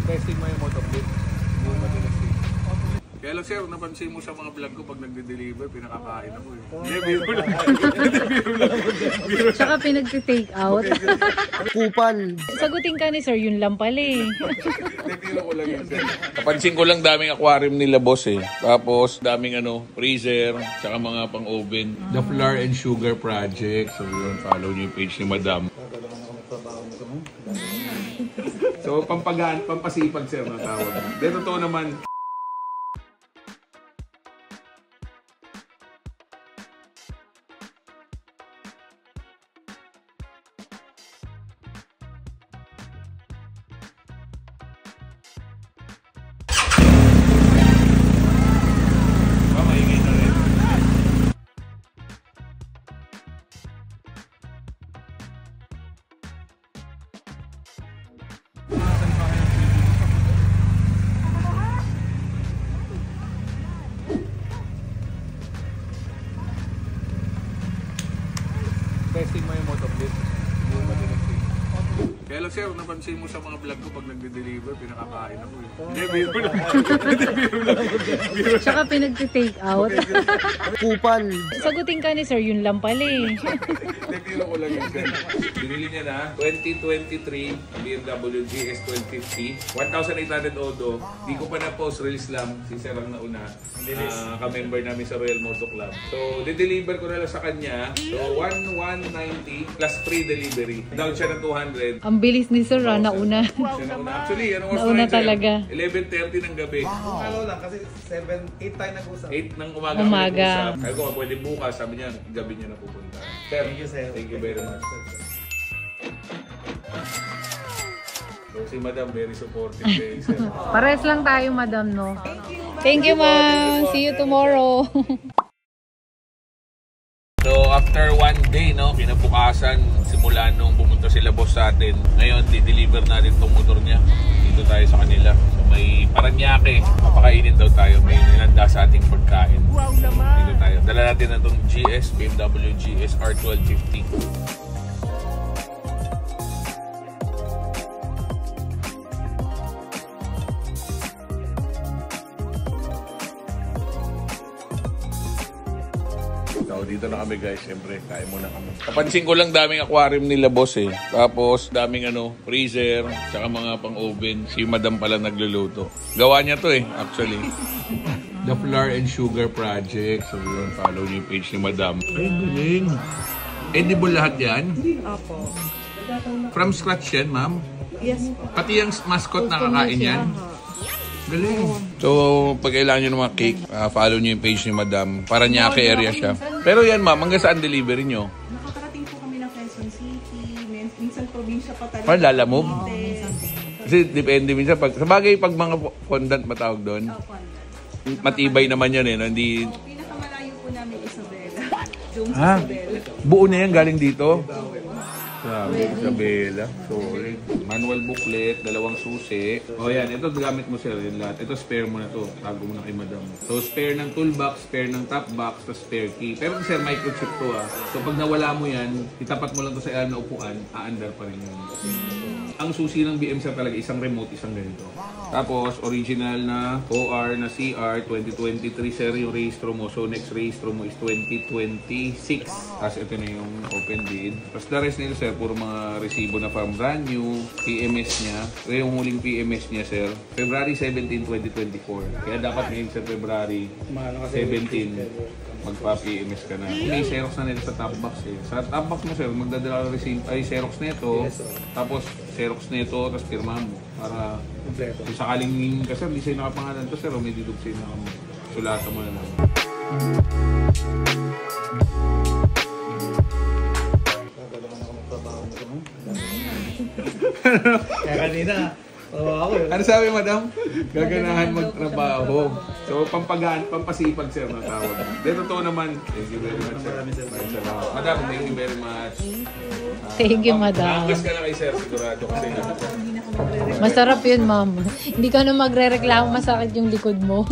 Testing mo yung motor blade. Kaya lang sir, napansin mo sa mga vlog ko pag nagde-deliver, pinakakain ako eh. Hindi, biro lang. Tsaka pinagti-take out. Kupal. Sagutin ka ni sir, yun lang pala eh. Biro ko lang yun sir. Napansin ko lang daming aquarium nila boss eh. Tapos daming freezer, tsaka mga pang-oven. The Flour and Sugar Project. So yun, follow niyo yung page ni Madam. So pampasipag sir na tawag. Dito totoo naman. Testing mo yung motor blade. Kaya lang sir, napansin mo sa mga vlog ko pag nagde-deliver, pinakakain ako eh. Hindi, biro lang. Tsaka pinagti-take out. Kupal. Sagutin ka ni sir, yun lang pala eh. Hindi, biro ko lang yun sir. Binili niya na 2023 BMW GS 1250. 1,800 odo. Di ko pa na-post, release lang. Si Sir ang nauna. Ka-member namin sa Royal Moto Club. So, de-deliver ko na lang sa kanya. So, 1,190 plus free delivery. Down siya ng 200. Ang bilis ni sir ah, nauna. Actually, anong oras Nauna na talaga. 11:30 ng gabi. Ano lang, kasi 8 tayo nag-usap. 8 ng umaga. Umaga. Sabi ko, pwede bukas. Sabi niya, gabi niya na pupunta. Sir, Thank you, sir. Thank you very much. So, si Madam, very supportive kay Sir. Pares lang tayo madam no. Thank you ma'am. See you tomorrow. So, after one day, kinabukasan, simula nung pumunta sila boss sa atin, ngayon, di-deliver natin itong motor niya. Dito tayo sa kanila. So, may Paranaque. Mapakainin daw tayo. May nilanda sa ating pagkain. Dito tayo. Dala natin na itong BMW GS R1250. So, dito na kami guys, siyempre, kain muna kami. Kapansin ko lang daming aquarium nila boss eh. Tapos daming freezer, tsaka mga pang-oven. Si Madam pala nagluluto. Gawa niya to eh, actually. The Flour and Sugar Project. So yun, follow niyo yung page ni Madam. Ay, galing. Edible lahat yan? Opo. From scratch yan, ma'am? Yes po. Pati yung mascot nakakain yan? Galing. So, pag kailangan nyo ng mga cake, follow nyo yung page ni Madam. Paranaque area siya. Pero yan ma'am, hanggang saan delivery nyo? Nakakarating po kami ng Quezon City. Minsan probinsya pa talaga. Parang lalamove? Kasi depende minsan. Sa bagay, pag mga fondant matawag doon, matibay naman yan eh. No? Hindi... Pinakamalayo po namin Isabela. Doon sa Ha? Isabela. Buo na yan galing dito? Sabi, Isabela. Sorry. Manual booklet, 2 susi. O yan, ito gamit mo sir, yung lahat. Ito spare mo na to. Tago mo na kay Madam. So spare ng toolbox, spare ng top box, tapos spare key. Pero sir, microchip to ah. So pag nawala mo yan, itapat mo lang to sa ilan na upuan, aandar pa rin yun. Ang susi ng BM sir talaga, isang remote, isang ganito. Tapos, original na OR na CR 2023 sir, yung registro mo. So next registro mo is 2026. Tapos ito na yung open bid. Tapos the rest nila sir, puro mga resibo na from brand new, PMS niya. Yung huling PMS niya sir, February 17, 2024. Kaya dapat ngayon sa February 17, magpa-PMS ka na. May Xerox na nila sa top box eh. Sa top box mo sir, magdadala ka Xerox nito, tapos Xerox nito, tapos pirmahan mo. Para kung sakaling kasi hindi sa'yo nakapangalan to sir, o may didog sa'yo na sulatan mo na lang. Kaya kanina, ako yun. Ano sabi Madam? Gaganahan magtrabaho. So, pampasipag sir na tawag. Dito totoo naman. Thank you very much sir. Madam, thank you very much. Thank you madam. Naanggas ka na kay sir, sigurado kasi Masarap yun ma'am. Hindi ka na magre-reklamo, masakit yung likod mo.